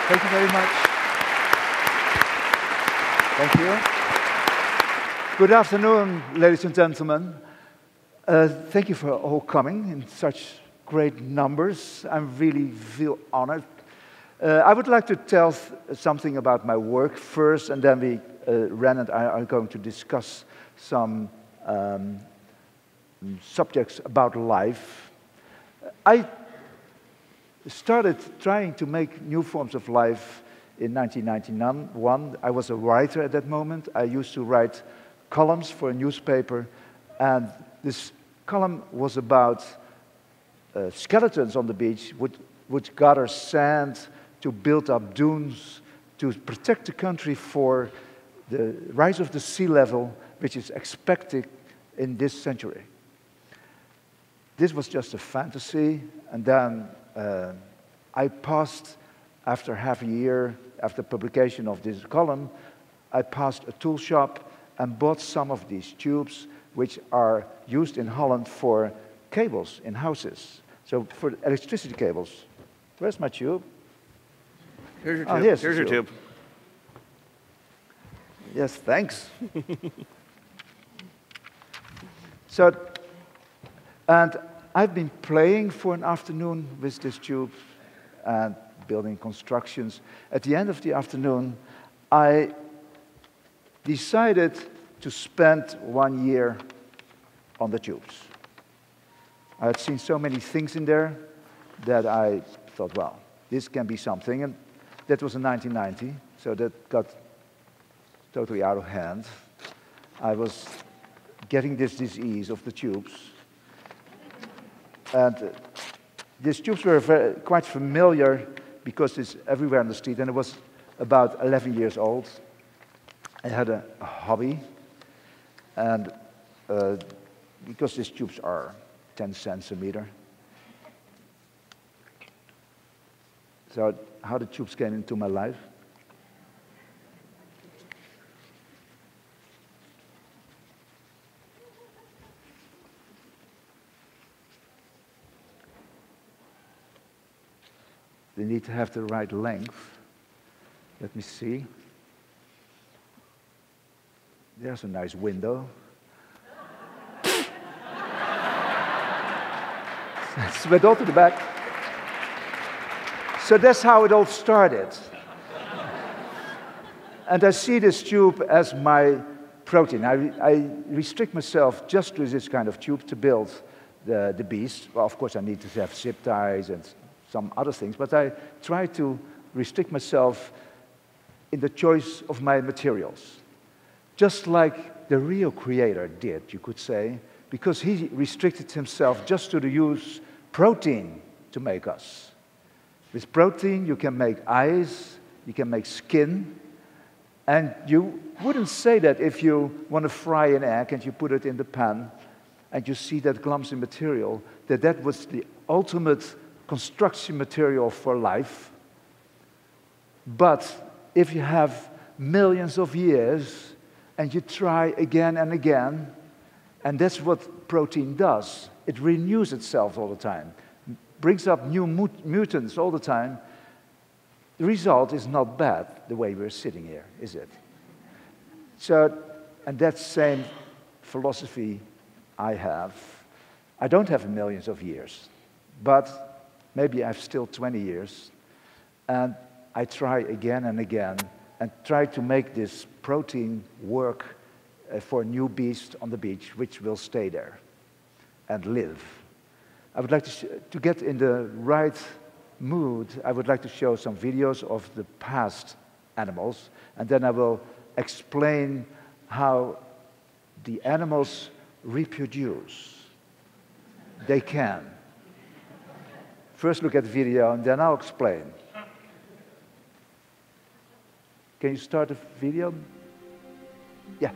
Thank you very much. Thank you. Good afternoon, ladies and gentlemen. Thank you for all coming in such great numbers. I really feel honored. I would like to tell something about my work first, and then Ren and I are going to discuss some subjects about life. I started trying to make new forms of life in 1991. I was a writer at that moment. I used to write columns for a newspaper, and this column was about skeletons on the beach which gather sand to build up dunes to protect the country for the rise of the sea level, which is expected in this century. This was just a fantasy, and then I passed, after half a year, after publication of this column, I passed a tool shop and bought some of these tubes, which are used in Holland for cables in houses. So for electricity cables. Where's my tube? Here's your tube. Here's your tube. Yes, thanks. And I've been playing for an afternoon with this tube and building constructions. At the end of the afternoon, I decided to spend 1 year on the tubes. I had seen so many things in there that I thought, well, this can be something. And that was in 1990, so that got totally out of hand. I was getting this disease of the tubes. And these tubes were quite familiar because it's everywhere on the street, and I was about 11 years old. I had a hobby, and because these tubes are 10 cents a meter. So how the tubes came into my life? They need to have the right length. Let me see. There's a nice window. It's went all to the back. So that's how it all started. And I see this tube as my protein. I restrict myself just to this kind of tube to build the beast. Well, of course, I need to have zip ties and some other things, but I try to restrict myself in the choice of my materials. Just like the real creator did, you could say, because he restricted himself just to the use protein to make us. With protein, you can make eyes, you can make skin, and you wouldn't say that if you want to fry an egg and you put it in the pan and you see that clumsy material, that was the ultimate construction material for life. But if you have millions of years and you try again and again, and that's what protein does, it renews itself all the time, brings up new mutants all the time, the result is not bad the way we're sitting here, is it? So, and that same philosophy I have. I don't have millions of years, but maybe I have still 20 years, and I try again and again, and try to make this protein work for a new beast on the beach, which will stay there and live. I would like to get in the right mood. I would like to show some videos of the past animals, and then I will explain how the animals reproduce. They can. First look at the video, and then I'll explain. Can you start the video? Yeah.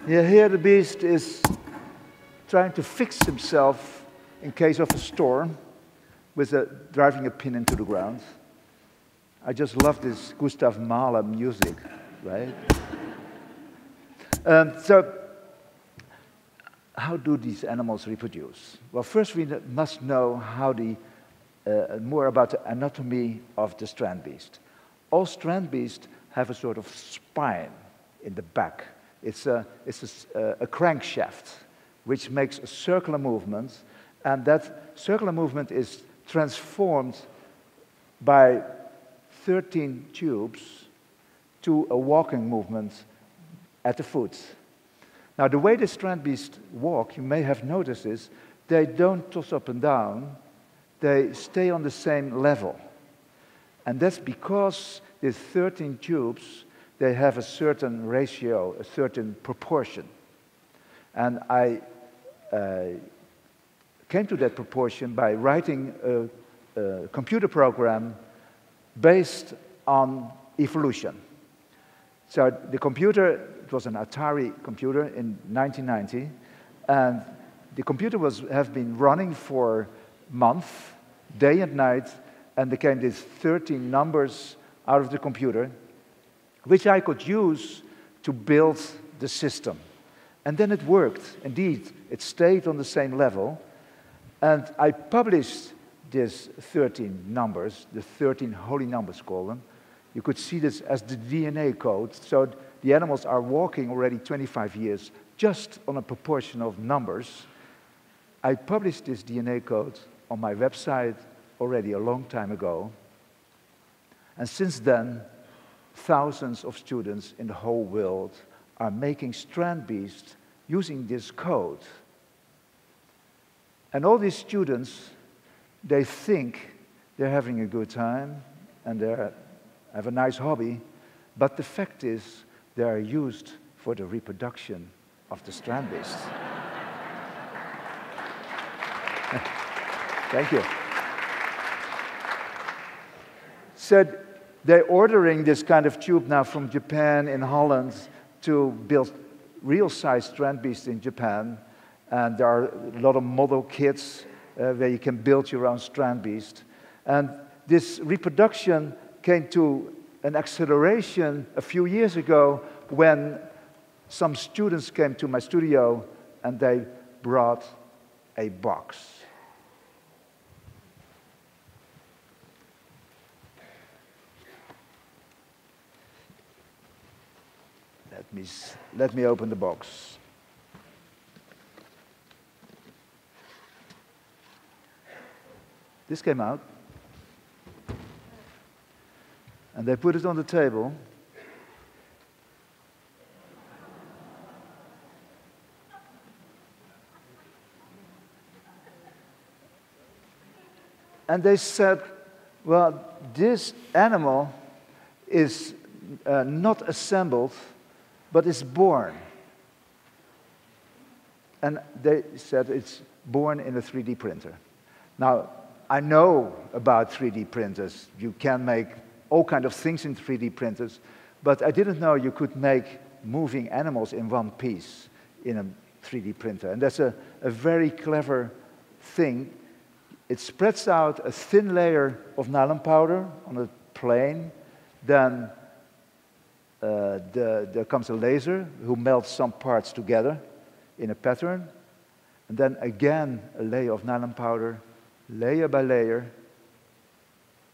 Yeah, here the beast is trying to fix himself in case of a storm with driving a pin into the ground. I just love this Gustav Mahler music, right? So, how do these animals reproduce? Well, first we must know how more about the anatomy of the strandbeest. All strandbeests have a sort of spine in the back. It's a crankshaft, which makes a circular movement, and that circular movement is transformed by 13 tubes to a walking movement at the foot. Now, the way the strandbeests walk, you may have noticed this, they don't toss up and down, they stay on the same level. And that's because these 13 tubes, they have a certain ratio, a certain proportion. And I came to that proportion by writing a computer program based on evolution. So the computer, it was an Atari computer in 1990, and the computer have been running for months, day and night, and there came these 13 numbers out of the computer, which I could use to build the system. And then it worked. Indeed, it stayed on the same level. And I published these 13 numbers, the 13 holy numbers call them. You could see this as the DNA code. So the animals are walking already 25 years just on a proportion of numbers. I published this DNA code on my website already a long time ago. And since then, thousands of students in the whole world are making strandbeests using this code. And all these students, they think they're having a good time and they have a nice hobby, but the fact is they are used for the reproduction of the strandbeest. Thank you. So they're ordering this kind of tube now from Japan and Holland to build real-size strandbeests in Japan. And there are a lot of model kits where you can build your own strandbeest. And this reproduction came to an acceleration a few years ago when some students came to my studio and they brought a box. Let me open the box. This came out. And they put it on the table. And they said, well, this animal is not assembled, but is born. And they said it's born in a 3D printer. Now, I know about 3D printers. You can make all kinds of things in 3D printers, but I didn't know you could make moving animals in one piece in a 3D printer. And that's a very clever thing. It spreads out a thin layer of nylon powder on a plane. Then there comes a laser who melts some parts together in a pattern. And then again, a layer of nylon powder, layer by layer.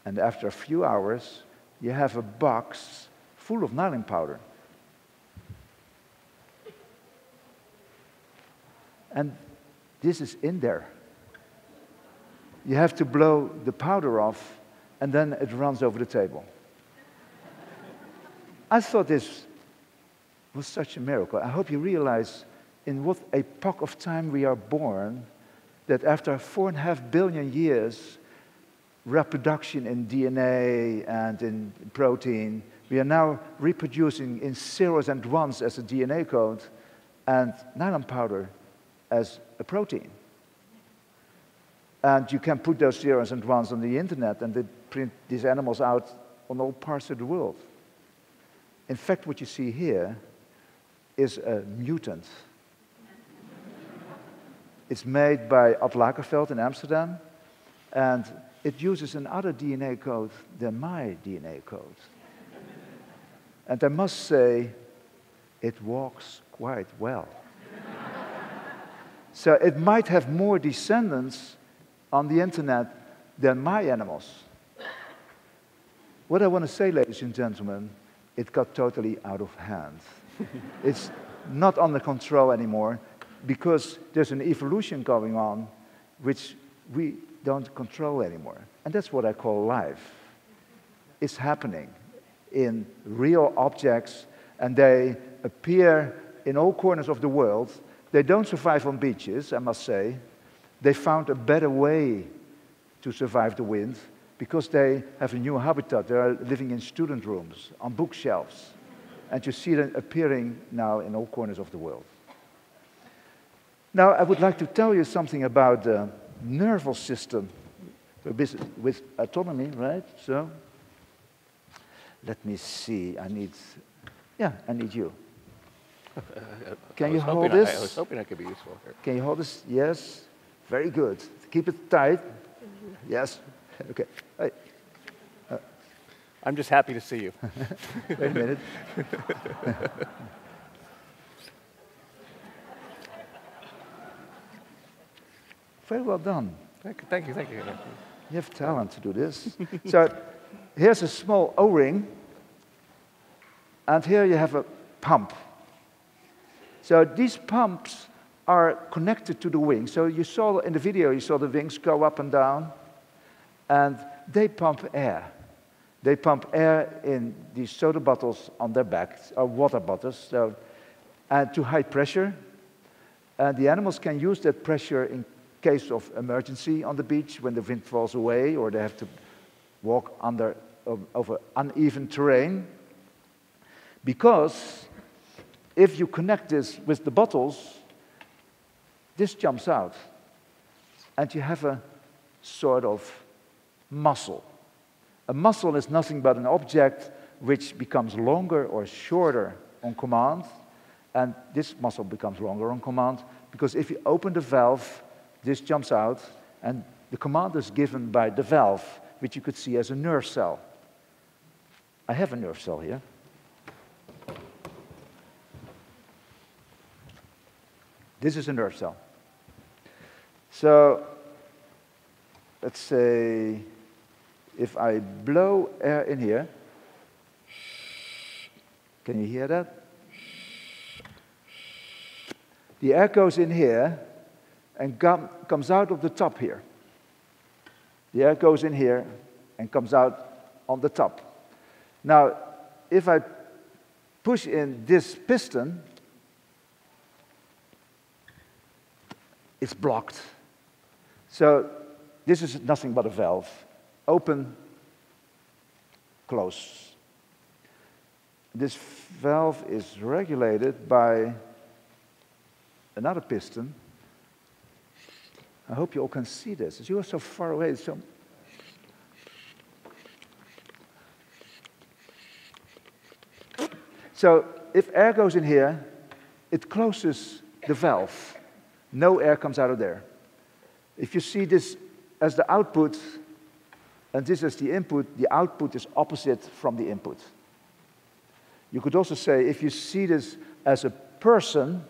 And after a few hours, you have a box full of nylon powder. And this is in there. You have to blow the powder off, and then it runs over the table. I thought this was such a miracle. I hope you realize in what epoch of time we are born, that after 4.5 billion years, reproduction in DNA and in protein, we are now reproducing in zeros and ones as a DNA code, and nylon powder as a protein. And you can put those zeros and ones on the internet, and they print these animals out on all parts of the world. In fact, what you see here is a mutant. It's made by Ad Lagerfeld in Amsterdam, and it uses another DNA code than my DNA code. And I must say, it walks quite well. So it might have more descendants on the internet than my animals. What I want to say, ladies and gentlemen, it got totally out of hand. It's not under control anymore because there's an evolution going on which we don't control anymore. And that's what I call life. It's happening in real objects, and they appear in all corners of the world. They don't survive on beaches, I must say. They found a better way to survive the wind because they have a new habitat. They are living in student rooms, on bookshelves. And you see them appearing now in all corners of the world. Now, I would like to tell you something about the nervous system with autonomy, right? So, let me see. I need you. Can you hold this? I was hoping I could be useful here. Can you hold this? Yes. Very good. Keep it tight. Yes. Okay. Hey. I'm just happy to see you. Wait a minute. Very well done. Thank you. You have talent to do this. So here's a small O-ring, and here you have a pump. So these pumps are connected to the wings. So you saw in the video, you saw the wings go up and down, and they pump air. They pump air in these soda bottles on their backs, or water bottles, and to high pressure. And the animals can use that pressure in case of emergency on the beach when the wind falls away or they have to walk over uneven terrain. Because if you connect this with the bottles, this jumps out, and you have a sort of muscle. A muscle is nothing but an object which becomes longer or shorter on command, and this muscle becomes longer on command, because if you open the valve, this jumps out, and the command is given by the valve, which you could see as a nerve cell. I have a nerve cell here. This is a nerve cell. So, let's say, if I blow air in here, can you hear that? The air goes in here and comes out of the top here. The air goes in here and comes out on the top. Now, if I push in this piston, it's blocked. So this is nothing but a valve. Open, close. This valve is regulated by another piston. I hope you all can see this. As you are so far away, so if air goes in here, it closes the valve. No air comes out of there. If you see this as the output, and this as the input, the output is opposite from the input. You could also say, if you see this as a person,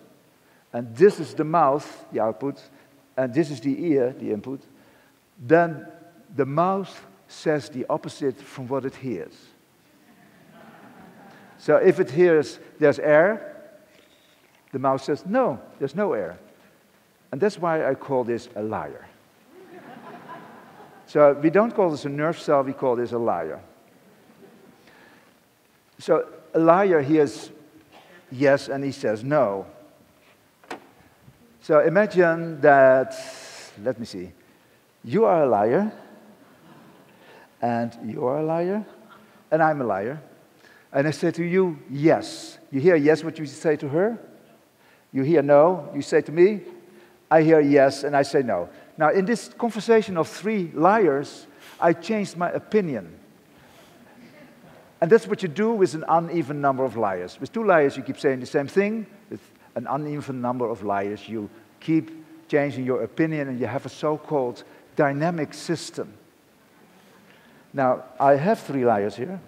and this is the mouth, the output, and this is the ear, the input, then the mouth says the opposite from what it hears. So if it hears there's air, the mouth says, no, there's no air. And that's why I call this a liar. So we don't call this a nerve cell, we call this a liar. So a liar hears yes and he says no. So imagine that, let me see, you are a liar, and you are a liar, and I'm a liar. And I say to you, yes. You hear yes, what you say to her? You hear no, you say to me? I hear yes, and I say no. Now, in this conversation of three liars, I changed my opinion. And that's what you do with an uneven number of liars. With two liars, you keep saying the same thing. With an uneven number of liars, you keep changing your opinion, and you have a so-called dynamic system. Now, I have three liars here.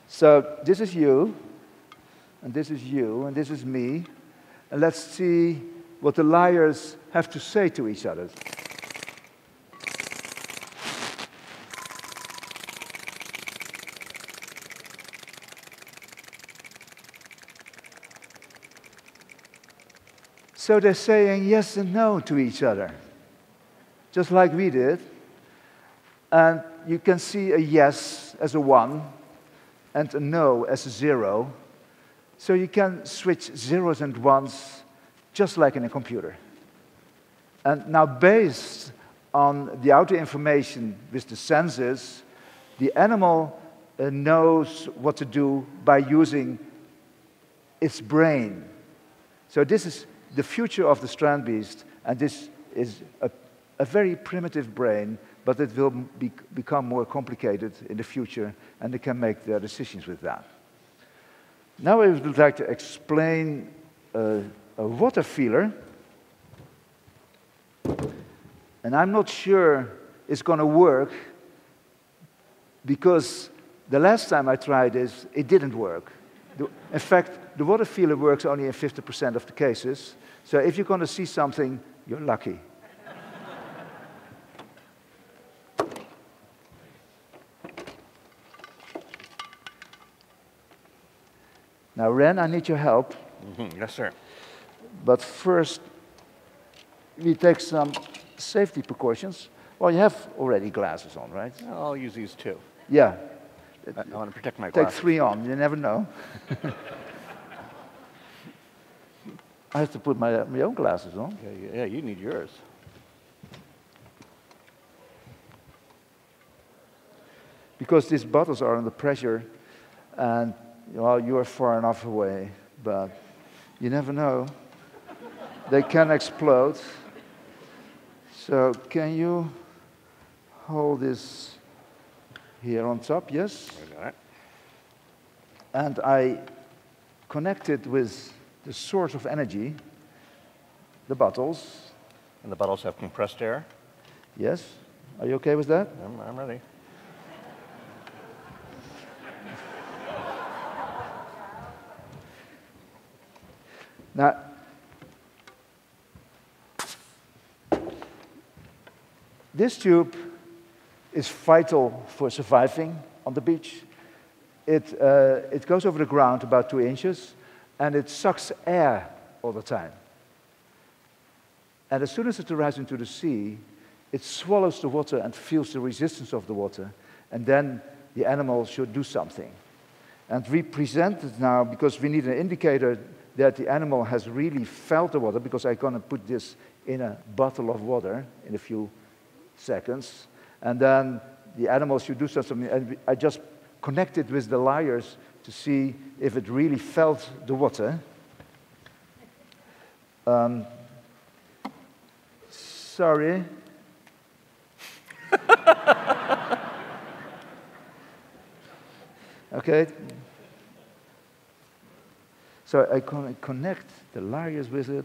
So this is you, and this is you, and this is me. And let's see what the liars have to say to each other. So they're saying yes and no to each other, just like we did. And you can see a yes as a 1 and a no as a 0. So you can switch zeros and ones just like in a computer. And now based on the outer information with the senses, the animal knows what to do by using its brain. So this is the future of the Strandbeest, and this is a very primitive brain, but it will become more complicated in the future, and they can make their decisions with that. Now I would like to explain a water feeler, and I'm not sure it's going to work, because the last time I tried this, it didn't work. In fact, the water feeler works only in 50% of the cases, so if you're going to see something, you're lucky. Now, Ren, I need your help. Yes, sir. But first, we take some safety precautions. Well, you have already glasses on, right? I'll use these two. Yeah. I want to protect my Take glasses. 3 on, you never know. I have to put my own glasses on. Yeah, you need yours. Because these bottles are under pressure, and well, you are far enough away, but you never know. They can explode. So can you hold this here on top? Yes? I got it. And I connect it with the source of energy, the bottles. And the bottles have compressed air. Yes? Are you okay with that? I'm ready. Now, this tube is vital for surviving on the beach. It goes over the ground about 2 inches, and it sucks air all the time. And as soon as it arrives into the sea, it swallows the water and feels the resistance of the water. And then the animal should do something. And we present it now because we need an indicator that the animal has really felt the water, because I'm going to put this in a bottle of water in a few seconds. And then the animal should do something. And I just connected with the lyres to see if it really felt the water. Sorry. Okay. So I connect the lyres with it.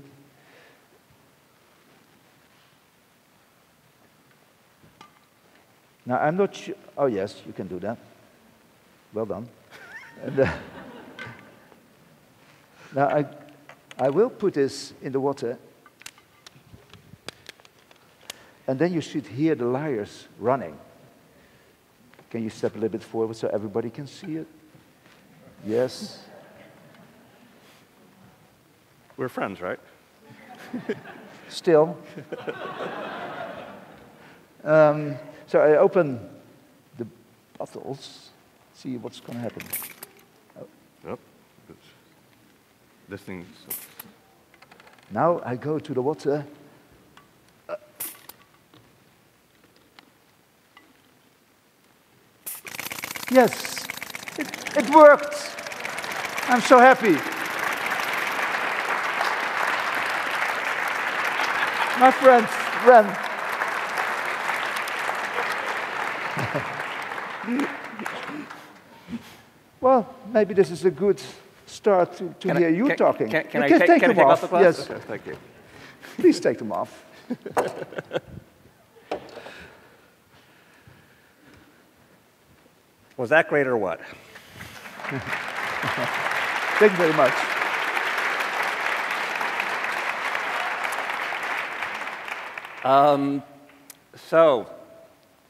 Now I'm not sure. Oh yes, you can do that. Well done. And, now I will put this in the water, and then you should hear the lyres running. Can you step a little bit forward so everybody can see it? Yes. We're friends, right? Still. So I open the bottles, see what's going to happen. Oh, this thing's... Now I go to the water. Yes, it worked. I'm so happy. My friend, Ren. Well, maybe this is a good start to hear you talking. Can I take them off? The glass? Yes. Okay, thank you. Please take them off. Was that great or what? Thank you very much.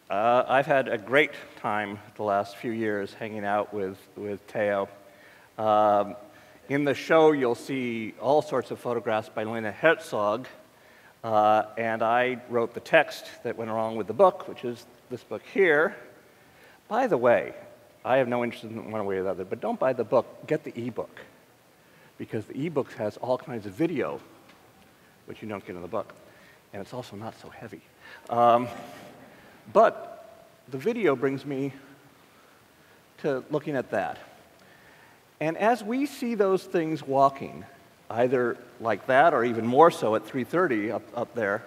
I've had a great time the last few years hanging out with Theo. In the show, you'll see all sorts of photographs by Lena Herzog, and I wrote the text that went along with the book, which is this book here. By the way, I have no interest in one way or the other, but don't buy the book, get the ebook, because the ebook has all kinds of video, which you don't get in the book, and it's also not so heavy. But the video brings me to looking at that. And as we see those things walking, either like that or even more so at 3:30 up there,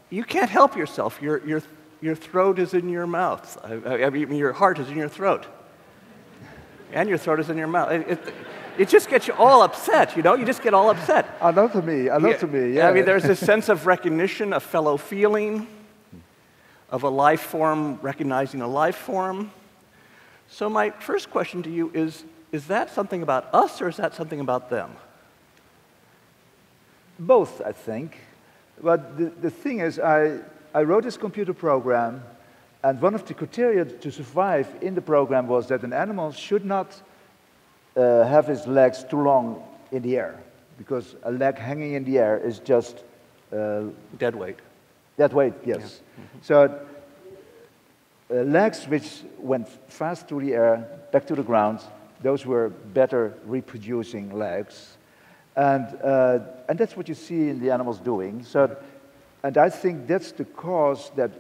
you can't help yourself. Your throat is in your mouth. I mean, your heart is in your throat. And your throat is in your mouth. It just gets you all upset, you know? You just get all upset. Anatomy, yeah. I mean, there's this sense of recognition, a fellow feeling, of a life form recognizing a life form. So my first question to you is that something about us or is that something about them? Both, I think. But the thing is, I wrote this computer program, and one of the criteria to survive in the program was that an animal should not have his legs too long in the air, because a leg hanging in the air is just... dead weight. Dead weight, yes. Yeah. Mm-hmm. So legs which went fast through the air, back to the ground, those were better reproducing legs. And that's what you see in the animals doing. So, and I think that's the cause that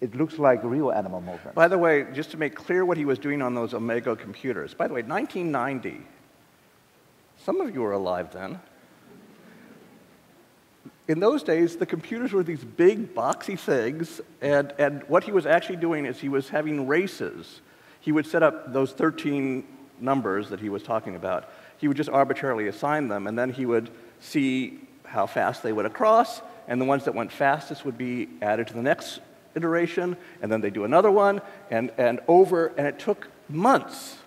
it looks like real animal movement. By the way, just to make clear what he was doing on those Omega computers. By the way, 1990, some of you were alive then. In those days, the computers were these big, boxy things, and what he was actually doing is he was having races. He would set up those 13 numbers that he was talking about. He would just arbitrarily assign them, and then he would see how fast they would across, and the ones that went fastest would be added to the next iteration, and then they do another one, and it took months,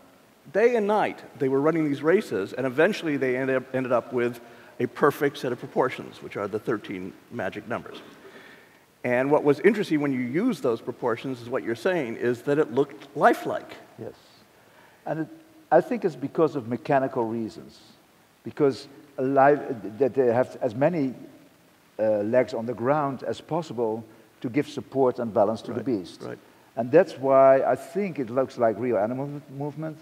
day and night. They were running these races, and eventually they ended up with a perfect set of proportions, which are the 13 magic numbers. And what was interesting when you use those proportions is what you're saying, is that it looked lifelike. Yes. And I think it's because of mechanical reasons. Because that they have as many legs on the ground as possible to give support and balance to the beast. Right. And that's why I think it looks like real animal movement.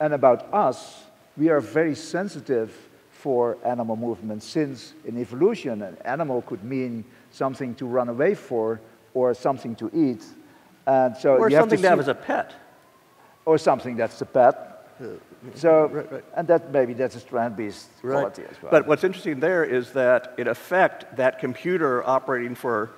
And about us, we are very sensitive for animal movement, since in evolution, an animal could mean something to run away for or something to eat. And so or you something have to have as a pet. Or something that's a pet. So, right. and maybe that's a Strandbeest quality as well. But what's interesting there is that, in effect, that computer operating for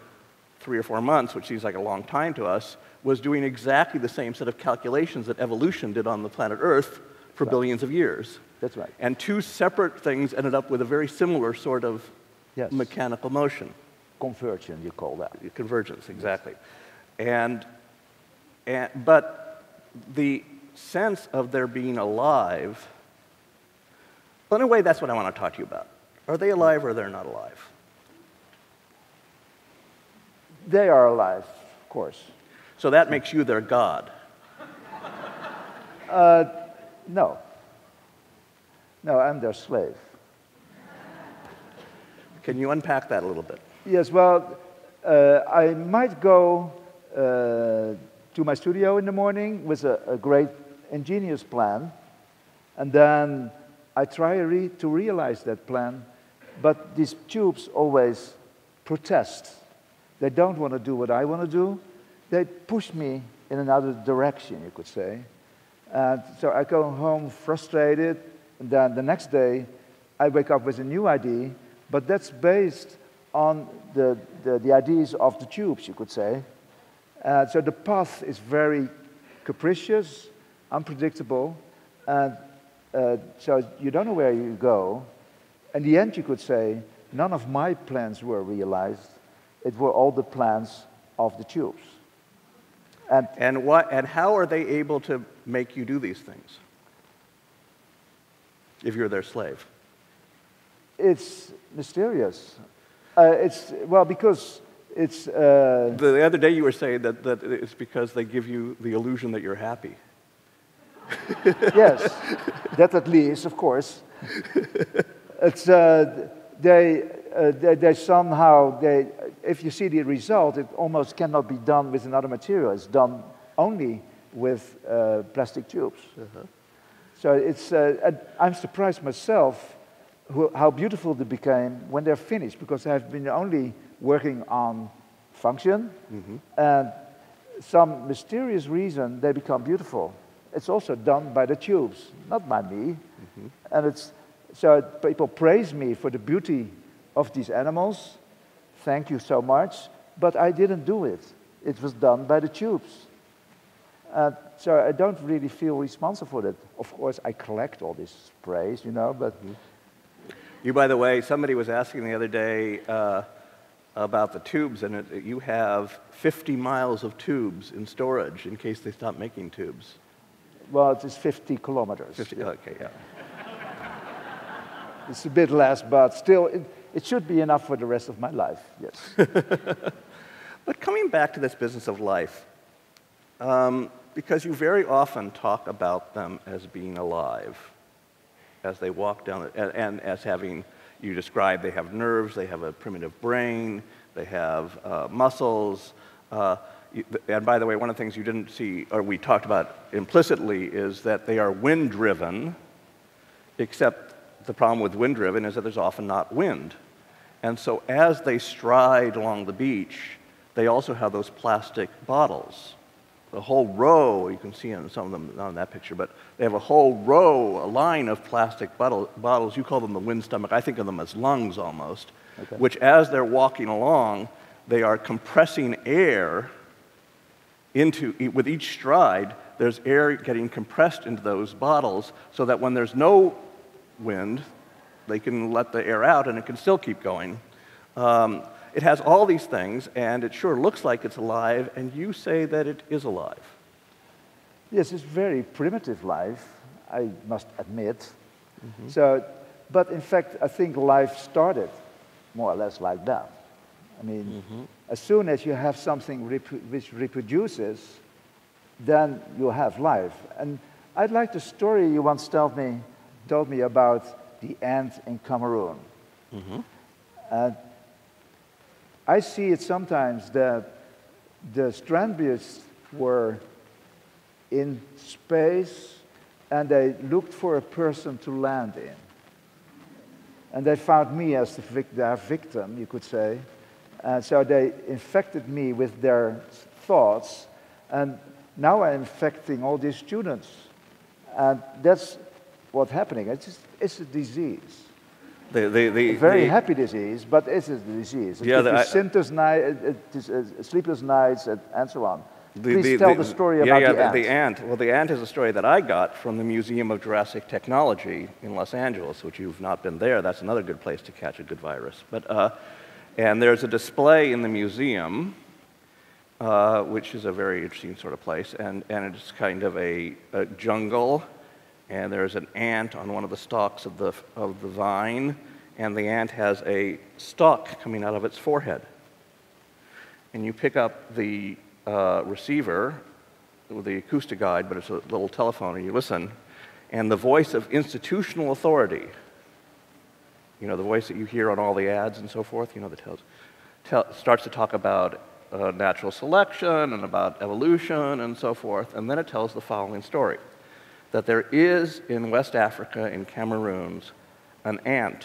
3 or 4 months, which seems like a long time to us, was doing exactly the same set of calculations that evolution did on the planet Earth for billions of years. That's right. And two separate things ended up with a very similar sort of mechanical motion. Conversion, you call that. Convergence, exactly. But the sense of their being alive, well, in a way, that's what I want to talk to you about. Are they alive or they're not alive? They are alive, of course. So that makes you their god. No. No, I'm their slave. Can you unpack that a little bit? Yes, well, I might go to my studio in the morning with a great ingenious plan, and then I try to realize that plan, but these tubes always protest. They don't want to do what I want to do. They push me in another direction, you could say. And so I go home frustrated, and then the next day I wake up with a new idea, but that's based on the ideas of the tubes, you could say. So the path is very capricious, unpredictable, and so you don't know where you go. In the end, you could say, none of my plans were realized. It were all the plans of the tubes. And how are they able to make you do these things if you're their slave? It's mysterious. Because it's... The other day you were saying that it's because they give you the illusion that you're happy. Yes, that at least, of course. It's, they somehow, if you see the result, it almost cannot be done with another material. It's done only with plastic tubes. So it's, I'm surprised myself how beautiful they became when they're finished, because I've been only working on function, and some mysterious reason they become beautiful. It's also done by the tubes, not by me. And it's, so people praise me for the beauty of these animals. Thank you so much. But I didn't do it. It was done by the tubes. So I don't really feel responsible for that. Of course, I collect all this praise, you know, but... You, by the way, somebody was asking the other day about the tubes, and you have 50 miles of tubes in storage in case they stop making tubes. Well, it is 50 kilometers. 50, okay, yeah. It's a bit less, but still, it should be enough for the rest of my life, yes. But coming back to this business of life, because you very often talk about them as being alive, as they walk down, and as having, you describe, they have nerves, they have a primitive brain, they have muscles. And by the way, one of the things you didn't see, or we talked about implicitly, is that they are wind-driven, except the problem with wind-driven is that there's often not wind. And so as they stride along the beach, they also have those plastic bottles. The whole row, you can see in some of them, not in that picture, but they have a whole row, a line of plastic bottles. You call them the wind stomach. I think of them as lungs almost, which as they're walking along, they are compressing air into, with each stride, there's air getting compressed into those bottles so that when there's no wind, they can let the air out and it can still keep going. It has all these things, and it sure looks like it's alive, and you say that it is alive. Yes, it's very primitive life, I must admit. So, but in fact, I think life started more or less like that. I mean, as soon as you have something which reproduces, then you have life. And I'd like the story you once told me about the ant in Cameroon. Mm-hmm. And I see it sometimes that the Strandbeests were in space and they looked for a person to land in. And they found me as their victim, you could say. And so they infected me with their thoughts. And now I'm infecting all these students. And that's what's happening. It's a disease. A very happy disease, but it's a disease. It gives you sleepless nights, and so on. Please tell the story about the ant. Well, the ant is a story that I got from the Museum of Jurassic Technology in Los Angeles, which you've not been there. That's another good place to catch a good virus. But, and there's a display in the museum, which is a very interesting sort of place, and it's kind of a jungle, and there's an ant on one of the stalks of the vine, and the ant has a stalk coming out of its forehead. And you pick up the receiver with the acoustic guide, but it's a little telephone, and you listen, and the voice of institutional authority, you know, the voice that you hear on all the ads and so forth, you know, that starts to talk about natural selection and about evolution and so forth, and then it tells the following story, that there is in West Africa, in Cameroon, an ant,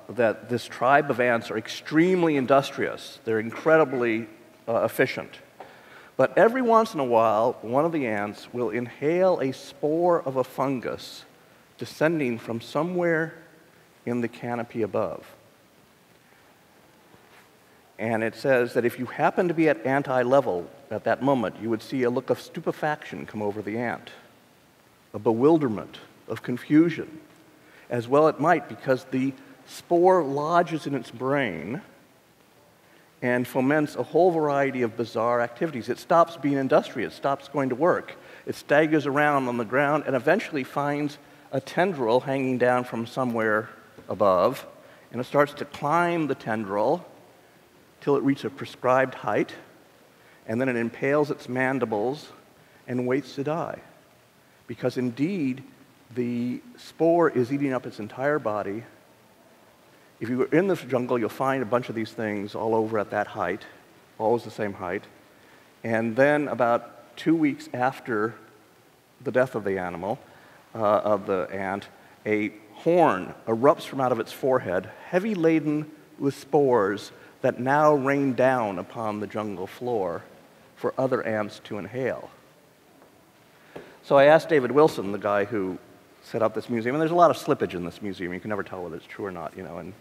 that this tribe of ants are extremely industrious. They're incredibly efficient. But every once in a while, one of the ants will inhale a spore of a fungus descending from somewhere in the canopy above. And it says that if you happen to be at ant-eye level at that moment, you would see a look of stupefaction come over the ant, a bewilderment, of confusion, as well it might, because the spore lodges in its brain and foments a whole variety of bizarre activities. It stops being industrious, stops going to work. It staggers around on the ground and eventually finds a tendril hanging down from somewhere above, and it starts to climb the tendril till it reaches a prescribed height, and then it impales its mandibles and waits to die. Because indeed, the spore is eating up its entire body. If you were in this jungle, you'll find a bunch of these things all over at that height, always the same height. And then about 2 weeks after the death of the animal, of the ant, a horn erupts from out of its forehead, heavy laden with spores that now rain down upon the jungle floor for other ants to inhale. So I asked David Wilson, the guy who set up this museum, and there's a lot of slippage in this museum. You can never tell whether it's true or not, you know.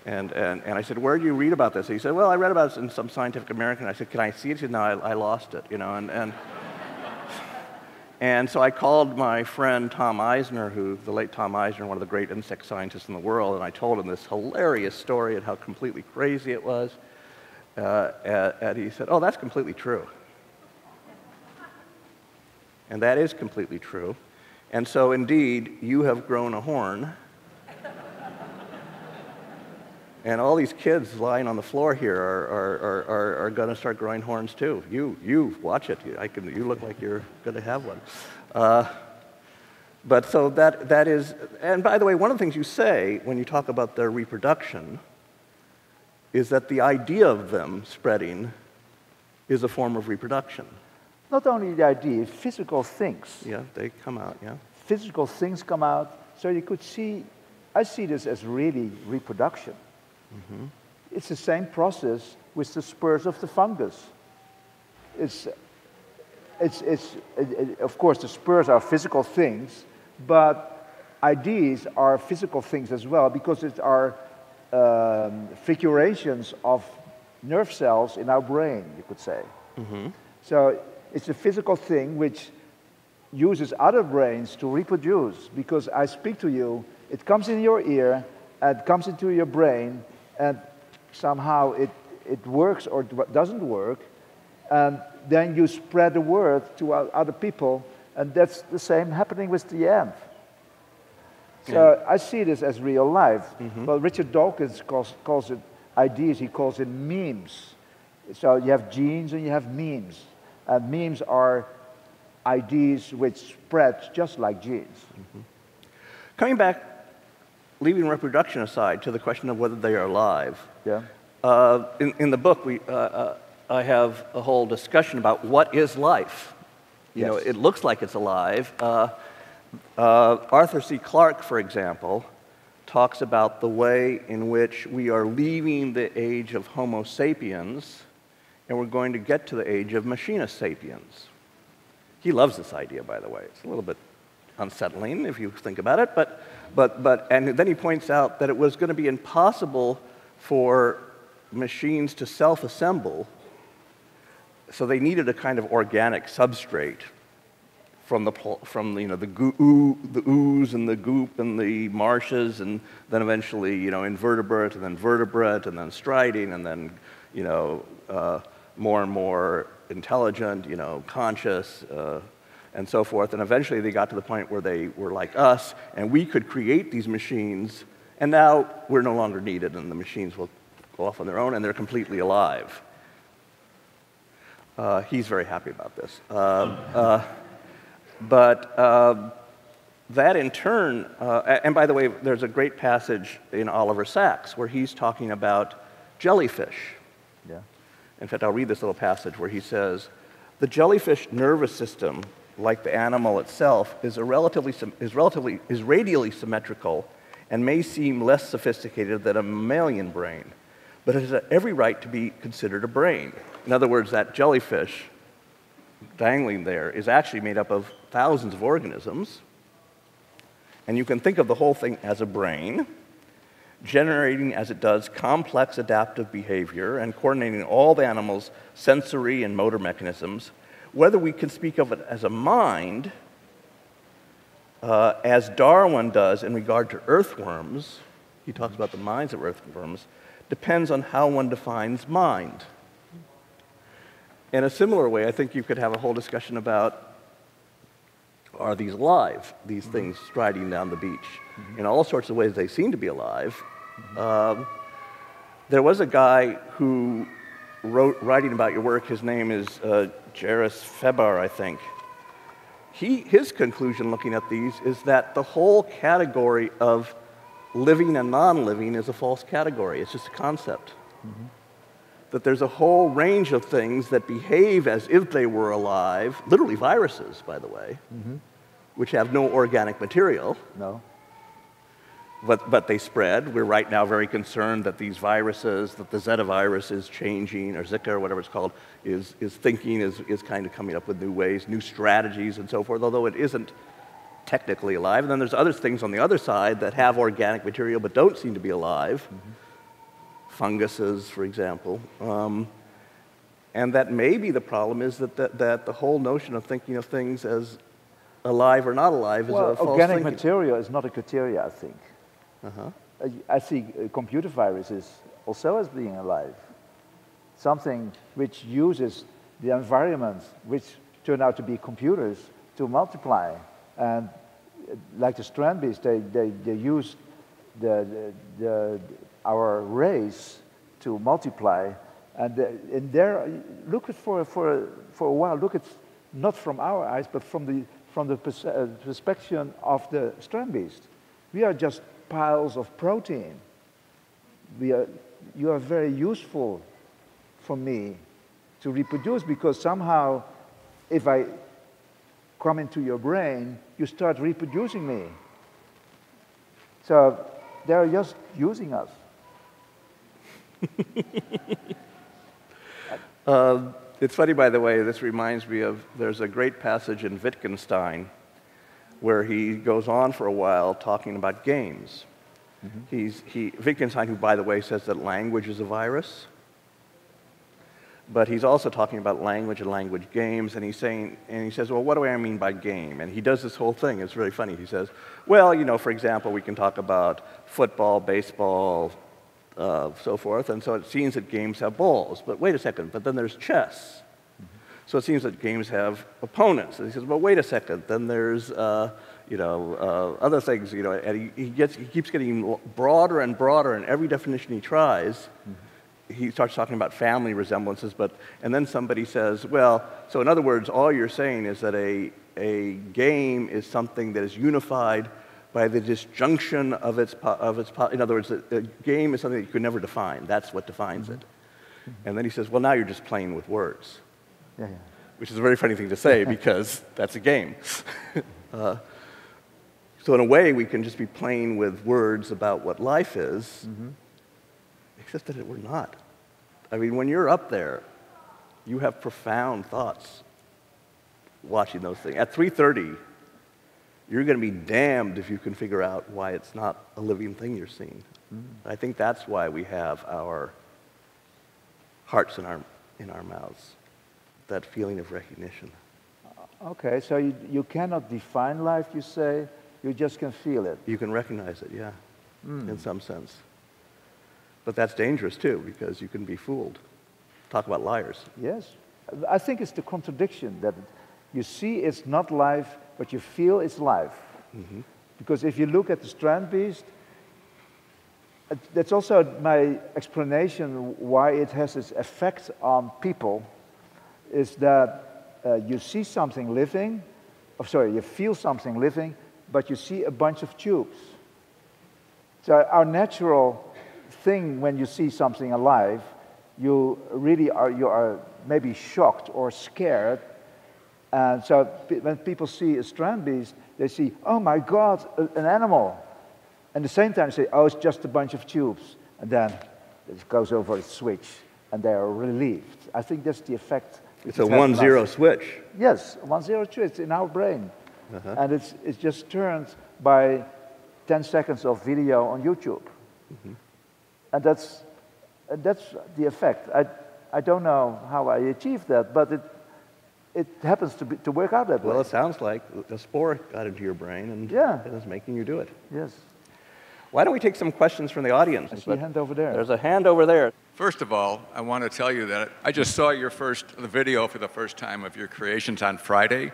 And I said, where do you read about this? He said, well, I read about it in some Scientific American. I said, can I see it? He said, no, I lost it, you know. And so I called my friend Tom Eisner, the late Tom Eisner, one of the great insect scientists in the world, and I told him this hilarious story and how completely crazy it was. And he said, oh, that's completely true. And that is completely true. And so, indeed, you have grown a horn. And all these kids lying on the floor here are going to start growing horns too. You watch it. You look like you're going to have one. But so that is, and by the way, one of the things you say when you talk about their reproduction is that the idea of them spreading is a form of reproduction. Not only the idea, physical things. Yeah, they come out, yeah. Physical things come out, so you could see, I see this as really reproduction. Mm-hmm. It's the same process with the spurs of the fungus. Of course, the spurs are physical things, but ideas are physical things as well, because it are figurations of nerve cells in our brain, you could say. Mm-hmm. So it's a physical thing which uses other brains to reproduce, because I speak to you, it comes in your ear, it comes into your brain, and somehow it works or doesn't work, and then you spread the word to other people, and that's the same happening with the ant. So yeah. I see this as real life. Mm-hmm. Well, Richard Dawkins calls it ideas, he calls it memes. So you have genes and you have memes. And memes are ideas which spread just like genes. Mm-hmm. Coming back, leaving reproduction aside, to the question of whether they are alive. Yeah. In the book, I have a whole discussion about what is life. You know, it looks like it's alive. Arthur C. Clarke, for example, talks about the way in which we are leaving the age of Homo sapiens and we're going to get to the age of Machina sapiens. He loves this idea, by the way. It's a little bit unsettling if you think about it, and then he points out that it was going to be impossible for machines to self-assemble, so they needed a kind of organic substrate from the ooze and the goop and the marshes, and then eventually invertebrate, and then vertebrate, and then striding, and then more and more intelligent, conscious, and so forth. And eventually they got to the point where they were like us, and we could create these machines, and now we're no longer needed, and the machines will go off on their own, and they're completely alive. He's very happy about this. But that in turn, and by the way, there's a great passage in Oliver Sacks where he's talking about jellyfish. Yeah. In fact, I'll read this little passage where he says, "The jellyfish nervous system, like the animal itself, is radially symmetrical and may seem less sophisticated than a mammalian brain, but it has every right to be considered a brain." In other words, that jellyfish dangling there is actually made up of thousands of organisms, and you can think of the whole thing as a brain, generating as it does complex adaptive behavior and coordinating all the animal's sensory and motor mechanisms. Whether we can speak of it as a mind, as Darwin does in regard to earthworms, he talks about the minds of earthworms, depends on how one defines mind. In a similar way, I think you could have a whole discussion about, are these alive, these things striding down the beach? In all sorts of ways, they seem to be alive. There was a guy who wrote, writing about your work, his name is Jairus Febar, I think. His conclusion looking at these is that the whole category of living and non-living is a false category. It's just a concept. That there's a whole range of things that behave as if they were alive, literally viruses, by the way, which have no organic material. No. But they spread. We're right now very concerned that these viruses, that the Zeta virus is changing, or Zika, or whatever it's called, is thinking, is kind of coming up with new ways, new strategies, and so forth, although it isn't technically alive. And then there's other things on the other side that have organic material but don't seem to be alive. Funguses, for example. And that maybe the problem is that the whole notion of thinking of things as alive or not alive is a false organic thinking. material is not a criteria, I think. I see computer viruses also as being alive. Something which uses the environment, which turn out to be computers, to multiply. And like the Strandbeest, they use our race to multiply. And in there, look at for a while. Look at not from our eyes, but from the perspective of the Strandbeest. We are just piles of protein. You are very useful for me to reproduce, because somehow, if I come into your brain, you start reproducing me. So they're just using us. It's funny, by the way, this reminds me of, there's a great passage in Wittgenstein where he goes on for a while talking about games. Wittgenstein, who, by the way, says that language is a virus, but he's also talking about language and language games, and he says, well, what do I mean by game? And he does this whole thing. It's really funny. He says, well, for example, we can talk about football, baseball, so forth, and so it seems that games have balls. But wait a second, but then there's chess. So it seems that games have opponents. And he says, well, wait a second, then there's other things, and he keeps getting broader and broader, and every definition he tries, he starts talking about family resemblances, and then somebody says, well, so in other words, all you're saying is that a game is something that is unified by the disjunction of its in other words, a game is something that you could never define. That's what defines it. And then he says, well, now you're just playing with words. Yeah, yeah. Which is a very funny thing to say because that's a game. So in a way, we can just be playing with words about what life is, except that we're not. I mean, when you're up there, you have profound thoughts watching those things. At 3:30, you're going to be damned if you can figure out why it's not a living thing you're seeing. I think that's why we have our hearts in our mouths, that feeling of recognition. Okay, so you cannot define life, you say, you just can feel it. You can recognize it, yeah, in some sense. But that's dangerous, too, because you can be fooled. Talk about liars. Yes. I think it's the contradiction that you see it's not life, but you feel it's life. Because if you look at the Strandbeest, that's also my explanation why it has its effect on people, is that you see something living, you feel something living, but you see a bunch of tubes. So our natural thing when you see something alive, you are maybe shocked or scared. And so when people see a Strandbeest, they see, oh my God, an animal. And at the same time they say, oh, it's just a bunch of tubes. And then it goes over a switch and they are relieved. I think that's the effect. It's a 1-0 switch. Yes, 1-0 switch in our brain. And it's just turned by 10 seconds of video on YouTube. And that's the effect. I don't know how I achieved that, but it happens to work out that way. Well, it sounds like the spore got into your brain and it's making you do it. Yes. Why don't we take some questions from the audience? I see a hand over there. There's a hand over there. First of all, I want to tell you that I just saw the video for the first time of your creations on Friday,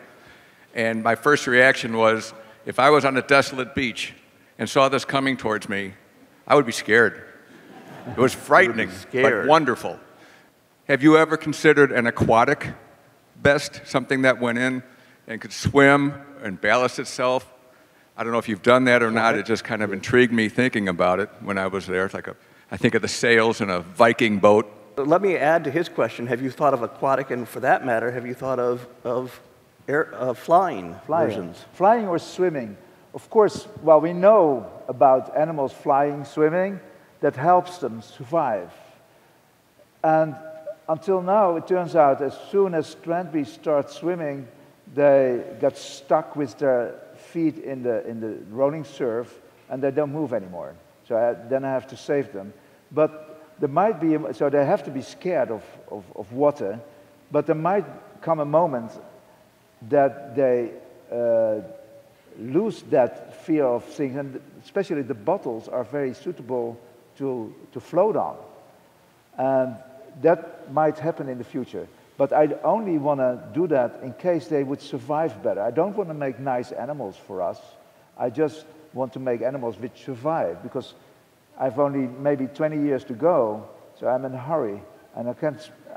and my first reaction was, if I was on a desolate beach and saw this coming towards me, I would be scared. It was frightening, but wonderful. Have you ever considered an aquatic best, something that went in and could swim and ballast itself? I don't know if you've done that or not. It just kind of intrigued me thinking about it when I was there. It's like I think of the sails in a Viking boat. Let me add to his question. Have you thought of aquatic, and for that matter, have you thought of flying versions? Flying or swimming. Of course, well, we know about animals flying, swimming. That helps them survive. And until now, it turns out as soon as Strandbeests start swimming, they get stuck with their feet in the rolling surf, and they don't move anymore. So then I have to save them. But there might be, so they have to be scared of water, but there might come a moment that they lose that fear of things, and especially the bottles are very suitable to float on. And that might happen in the future. But I only want to do that in case they would survive better. I don't want to make nice animals for us. I just want to make animals which survive, because I've only maybe 20 years to go, so I'm in a hurry. And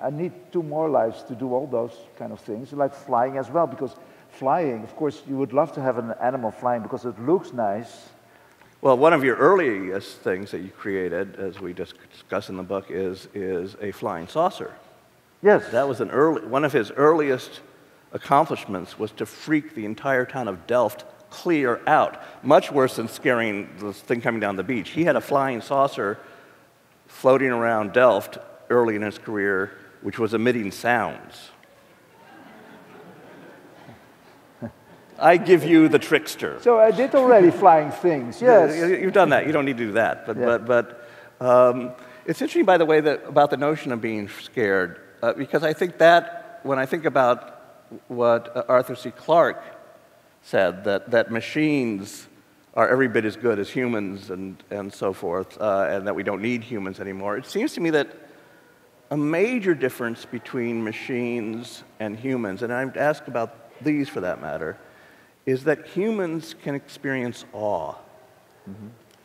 I need 2 more lives to do all those kind of things, like flying as well, because flying, of course, you would love to have an animal flying because it looks nice. Well, one of your earliest things that you created, as we discuss in the book, is a flying saucer. Yes. That was one of his earliest accomplishments was to freak the entire town of Delft clear out. Much worse than scaring this thing coming down the beach. He had a flying saucer floating around Delft early in his career, which was emitting sounds. I give you the trickster. So I did already flying things, yes. You've done that. You don't need to do that. But it's interesting, by the way, about the notion of being scared, because I think that, when I think about what Arthur C. Clarke said, that machines are every bit as good as humans and so forth, and that we don't need humans anymore, it seems to me that a major difference between machines and humans, and I'd ask about these for that matter, is that humans can experience awe,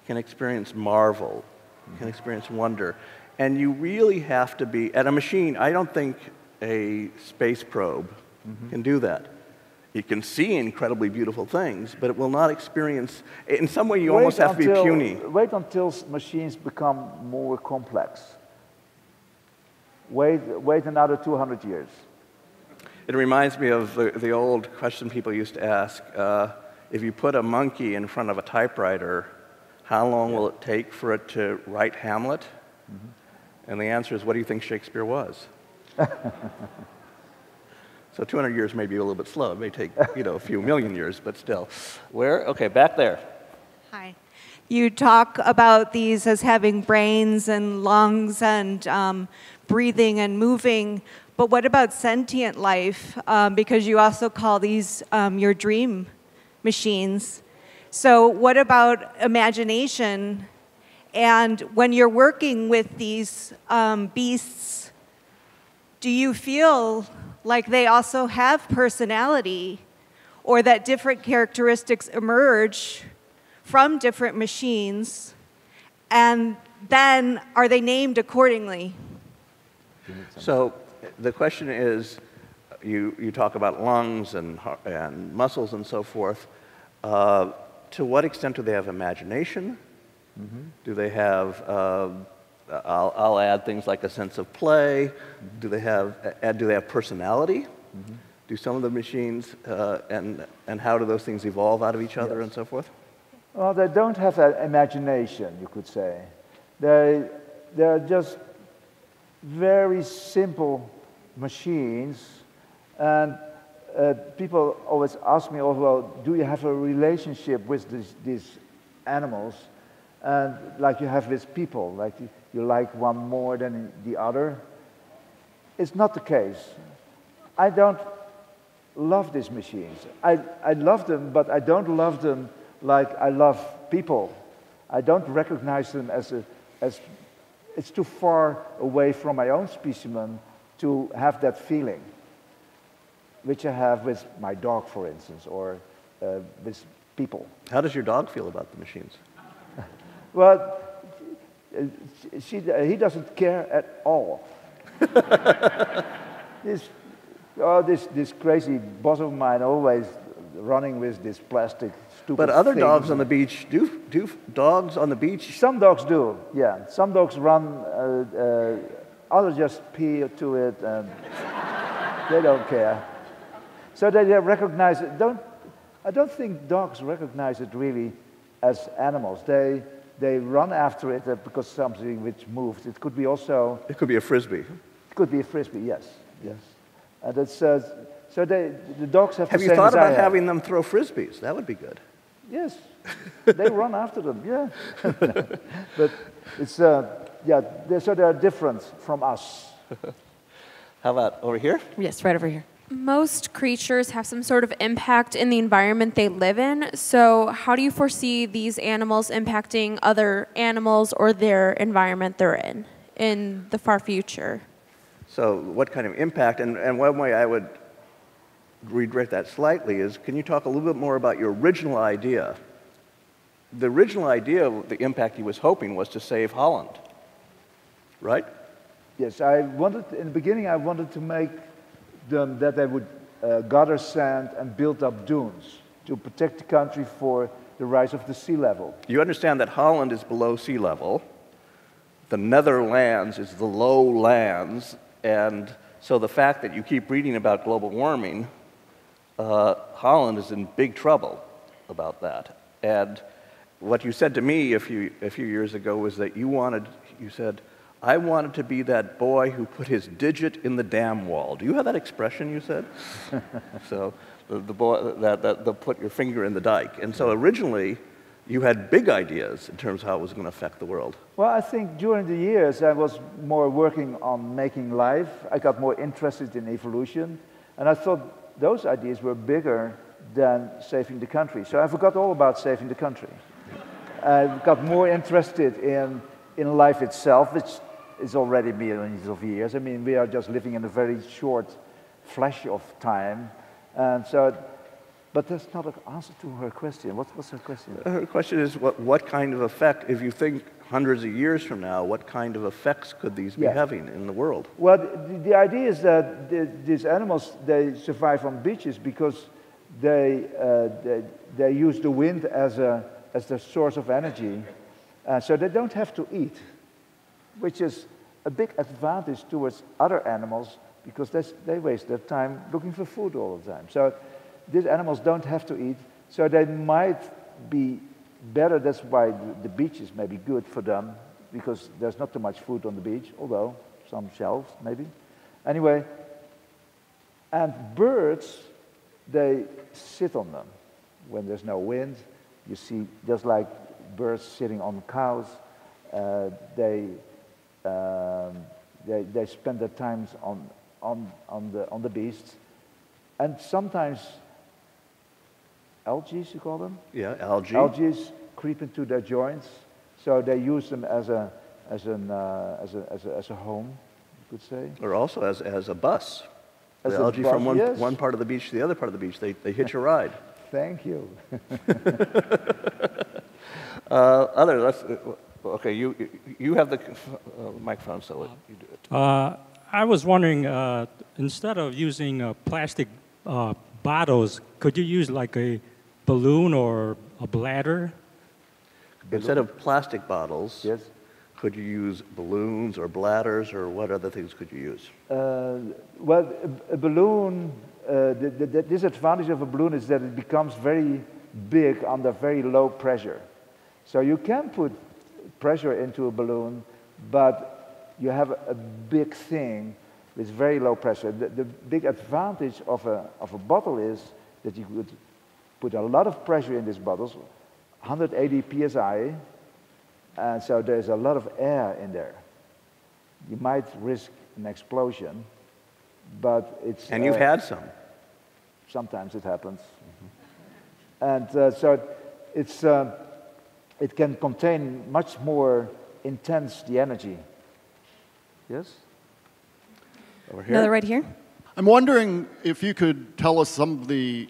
can experience marvel, can experience wonder. And you really have to be, at a machine, I don't think a space probe can do that. He can see incredibly beautiful things, but it will not experience, in some way you almost have to be puny. Wait until machines become more complex. Wait another 200 years. It reminds me of the old question people used to ask, if you put a monkey in front of a typewriter, how long will it take for it to write Hamlet? Mm-hmm. And the answer is, what do you think Shakespeare was? So 200 years may be a little bit slow. It may take, a few million years, but still. Where? Okay, back there. Hi. You talk about these as having brains and lungs and breathing and moving, but what about sentient life? Because you also call these your dream machines. So what about imagination? And when you're working with these beasts, do you feel like they also have personality, or that different characteristics emerge from different machines, and then are they named accordingly? So the question is, you talk about lungs and muscles and so forth. To what extent do they have imagination? Mm-hmm. Do they have, I'll add things like a sense of play. Mm-hmm. Do they have personality? Mm-hmm. Do some of the machines, and how do those things evolve out of each other and so forth? Well, they don't have an imagination, you could say. They're just very simple machines, and people always ask me, well, do you have a relationship with these animals? And like you have with people, like you like one more than the other. It's not the case. I don't love these machines. I love them, but I don't love them like I love people. I don't recognize them as it's too far away from my own specimen to have that feeling, which I have with my dog, for instance, or with people. How does your dog feel about the machines? Well, he doesn't care at all. This crazy boss of mine always running with this plastic stupid But other thing. dogs on the beach, do dogs on the beach? Some dogs do, yeah. Some dogs run, others just pee to it, and they don't care. So they recognize it. I don't think dogs recognize it really as animals. They run after it because something which moves. It could be also... It could be a Frisbee. It could be a Frisbee, yes. And it's, so the dogs have the same as I have. Have you thought about having them throw Frisbees? That would be good. Yes. They run after them, yeah. But it's, so they're different from us. How about over here? Yes, right over here. Most creatures have some sort of impact in the environment they live in. So how do you foresee these animals impacting other animals or their environment they're in the far future? So what kind of impact, and one way I would redirect that slightly is, can you talk a little bit more about your original idea? The original idea of the impact he was hoping was to save Holland, right? Yes, in the beginning I wanted to make them that they would gather sand and build up dunes to protect the country for the rise of the sea level. You understand that Holland is below sea level, the Netherlands is the low lands, and so the fact that you keep reading about global warming, Holland is in big trouble about that. And what you said to me a few years ago was that you said, I wanted to be that boy who put his digit in the dam wall. Do you have that expression you said? So the boy that put your finger in the dike. And so originally, you had big ideas in terms of how it was going to affect the world. Well, I think during the years I was more working on making life. I got more interested in evolution. And I thought those ideas were bigger than saving the country. So I forgot all about saving the country. I got more interested in life itself, which is already millions of years. I mean, we are just living in a very short flash of time. And so, but that's not an answer to her question. What's her question? Her question is, what kind of effect, if you think hundreds of years from now, what kind of effects could these be having in the world? Well, the idea is that these animals, they survive on beaches because they use the wind as the source of energy, so they don't have to eat, which is a big advantage towards other animals because they waste their time looking for food all the time. So these animals don't have to eat, so they might be better. That's why the beach is maybe good for them, because there's not too much food on the beach, although some shells maybe. Anyway, and birds, they sit on them. When there's no wind, you see, just like birds sitting on cows, they spend their times on the beasts, and sometimes algae, you call them? Yeah, algae. Algae creep into their joints, so they use them as a home, you could say. Or also as a bus. As The a algae bus, from yes. one part of the beach to the other part of the beach, they hitch a ride. Thank you. Okay, you have the microphone, so you do it. I was wondering, instead of using plastic bottles, could you use like a balloon or a bladder? Instead of plastic bottles, Yes. could you use balloons or bladders, or what other things could you use? Well, a balloon, the disadvantage of a balloon is that it becomes very big under very low pressure. So you can put pressure into a balloon, but you have a big thing with very low pressure. The big advantage of a bottle is that you could put a lot of pressure in these bottles, 180 psi, and so there's a lot of air in there. You might risk an explosion, but it's... And you've had some. Sometimes it happens. And so it can contain much more intense the energy. Yes? Over here. Another right here. I'm wondering if you could tell us some of the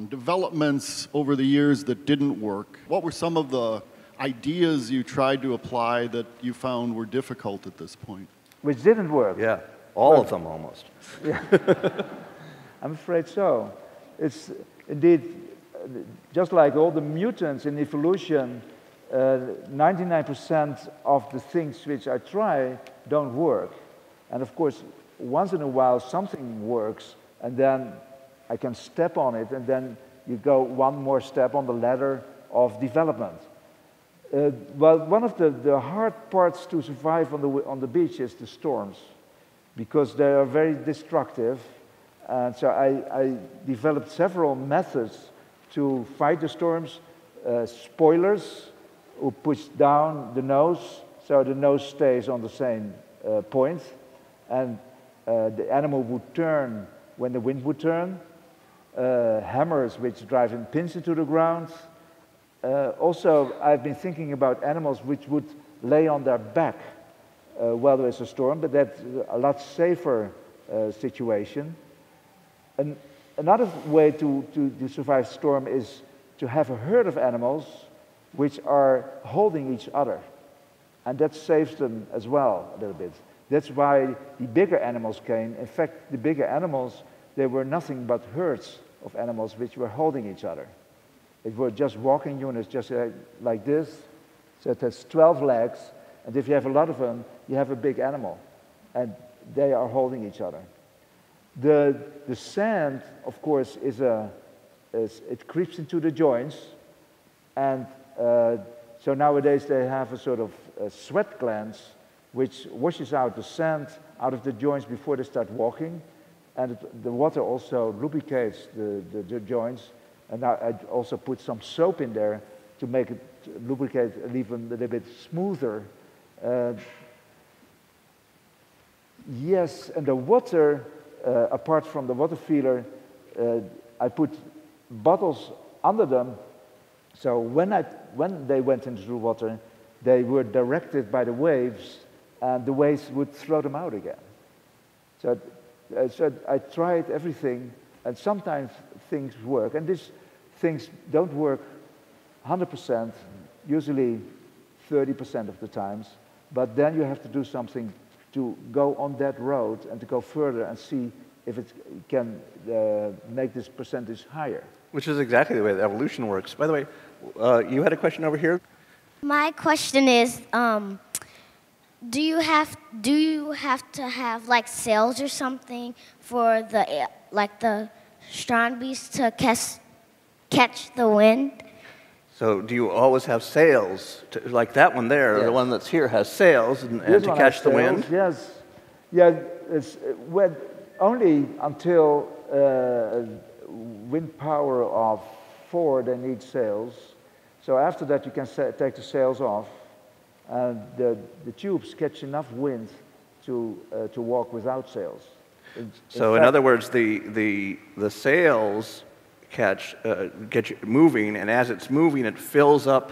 developments over the years that didn't work. What were some of the ideas you tried to apply that you found were difficult at this point? Which didn't work. Yeah, all of them almost. Yeah. I'm afraid so. It's indeed, just like all the mutants in evolution, 99% of the things which I try don't work. And of course, once in a while something works, and then I can step on it, and then you go one more step on the ladder of development. Well, one of the hard parts to survive on the beach is the storms, because they are very destructive. And so I developed several methods to fight the storms. Spoilers, who push down the nose, so the nose stays on the same point, and the animal would turn when the wind would turn. Hammers which drive in pins into the ground. Also, I've been thinking about animals which would lay on their back while there is a storm, but that's a lot safer situation. And another way to survive storm is to have a herd of animals which are holding each other. And that saves them as well a little bit. That's why the bigger animals came. In fact, the bigger animals, they were nothing but herds of animals which were holding each other. It were just walking units, just like this. So it has 12 legs, and if you have a lot of them, you have a big animal, and they are holding each other. The sand, of course, it creeps into the joints, and so nowadays they have a sort of sweat glands which washes out the sand out of the joints before they start walking, and the water also lubricates the joints. And now I also put some soap in there to make it lubricate and even a little bit smoother. Yes, and the water, apart from the water feeler, I put bottles under them. So when they went into the water, they were directed by the waves, and the waves would throw them out again. So I tried everything, and sometimes things work, and these things don't work 100%, usually 30% of the times, but then you have to do something to go on that road and to go further and see if it can make this percentage higher. Which is exactly the way that evolution works. By the way, you had a question over here? My question is, do you have to have like sails or something for the Strandbeest to catch the wind? So do you always have sails? Like that one there, Yes. the one that's here has sails and This to one catch has the sails, wind? Yes. Yeah, it's only until wind power of 4 they need sails. So after that you can take the sails off, and the tubes catch enough wind to walk without sails. So in other words, the sails get you moving, and as it's moving, it fills up.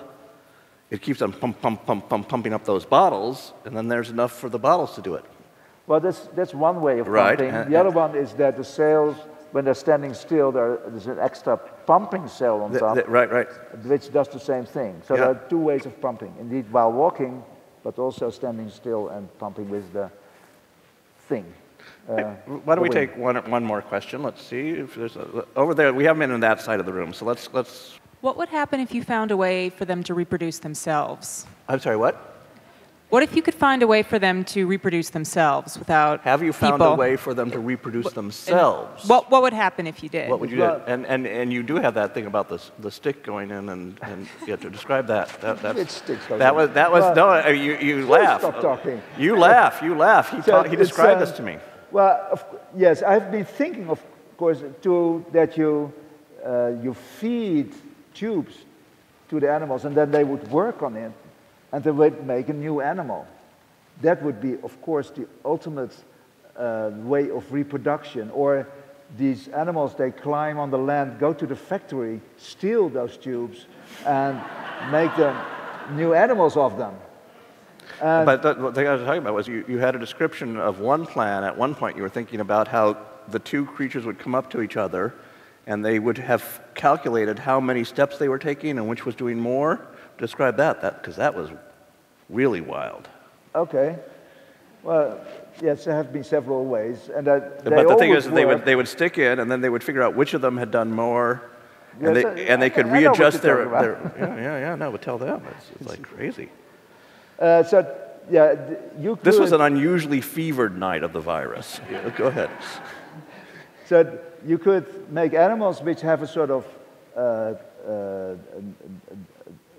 It keeps on pumping up those bottles, and then there's enough for the bottles to do it. Well, that's one way of Right. pumping. The other one is that the sails, when they're standing still, there's an extra pumping cell on top, Right. which does the same thing. So Yeah. there are 2 ways of pumping. Indeed, while walking, but also standing still and pumping with the thing. Why don't we take one more question? Let's see if there's over there. We haven't been in that side of the room, so let's. What would happen if you found a way for them to reproduce themselves? I'm sorry. What? What if you could find a way for them to reproduce themselves without Have you found people? a way for them to reproduce themselves? What would happen if you did? What would you do? And you do have that thing about the stick going in, and you have to describe that. Which stick goes that in? was Well, no. You laugh. Stop talking. You laugh. He described this to me. Well, yes, I've been thinking, of course, that you feed tubes to the animals, and then they would work on it, and they would make a new animal. That would be, of course, the ultimate way of reproduction. Or these animals, they climb on the land, go to the factory, steal those tubes, and make them new animals of them. But what I was talking about was you had a description of one plan. At one point, you were thinking about how the 2 creatures would come up to each other, and they would have calculated how many steps they were taking and which was doing more. Describe that because that was really wild. Okay. Well, yes, there have been several ways, and But the thing is, they would stick in, and then they would figure out which of them had done more, and they could readjust their. No, but tell them it's like crazy. You could. This was an unusually fevered night of the virus. Yeah, go ahead. So you could make animals which have a sort of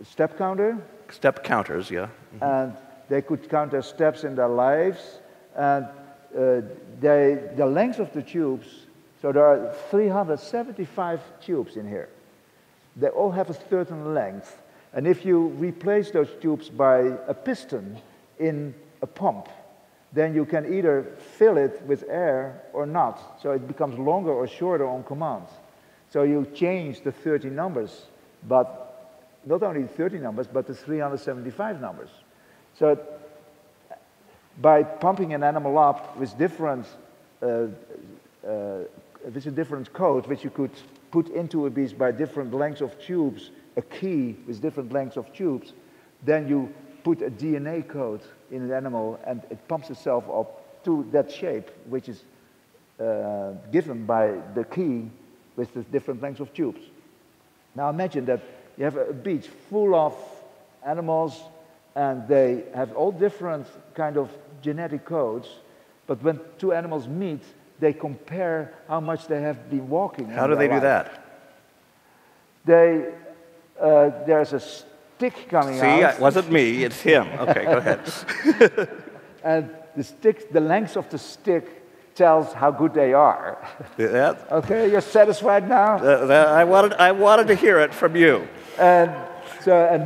step counter. Step counters, yeah. And they could count their steps in their lives, and the length of the tubes. So there are 375 tubes in here. They all have a certain length, and if you replace those tubes by a piston in a pump, then you can either fill it with air or not. So it becomes longer or shorter on command. So you change the 30 numbers, but not only 30 numbers, but the 375 numbers. So by pumping an animal up with a different code, which you could put into a beast by different lengths of tubes, a key with different lengths of tubes, then you put a DNA code in an animal, and it pumps itself up to that shape, which is given by the key with the different lengths of tubes. Now imagine that you have a beach full of animals, and they have all different kind of genetic codes, but when 2 animals meet, they compare how much they have been walking. How do they do that? There's a stick coming out. See, it wasn't me, it's him. Okay, go ahead. And the length of the stick tells how good they are. Yeah. Okay, you're satisfied now? I wanted to hear it from you. And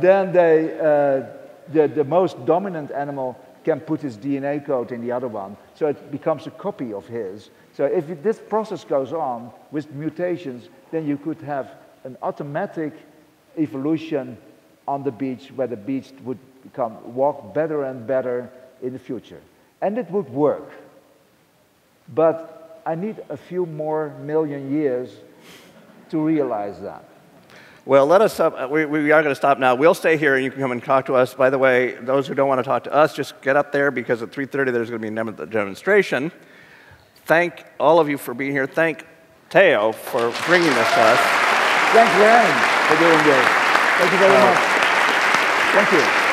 then the most dominant animal can put his DNA code in the other one, so it becomes a copy of his. So if this process goes on with mutations, then you could have an automatic evolution on the beach, where the beach would walk better and better in the future. And it would work. But I need a few more million years to realize that. Well, let us stop. We are going to stop now. We'll stay here, and you can come and talk to us. By the way, those who don't want to talk to us, just get up there, because at 3:30 there's going to be a demonstration. Thank all of you for being here. Thank Theo for bringing this to us. Thanks, Len, for doing this. Thank you very much. Thank you.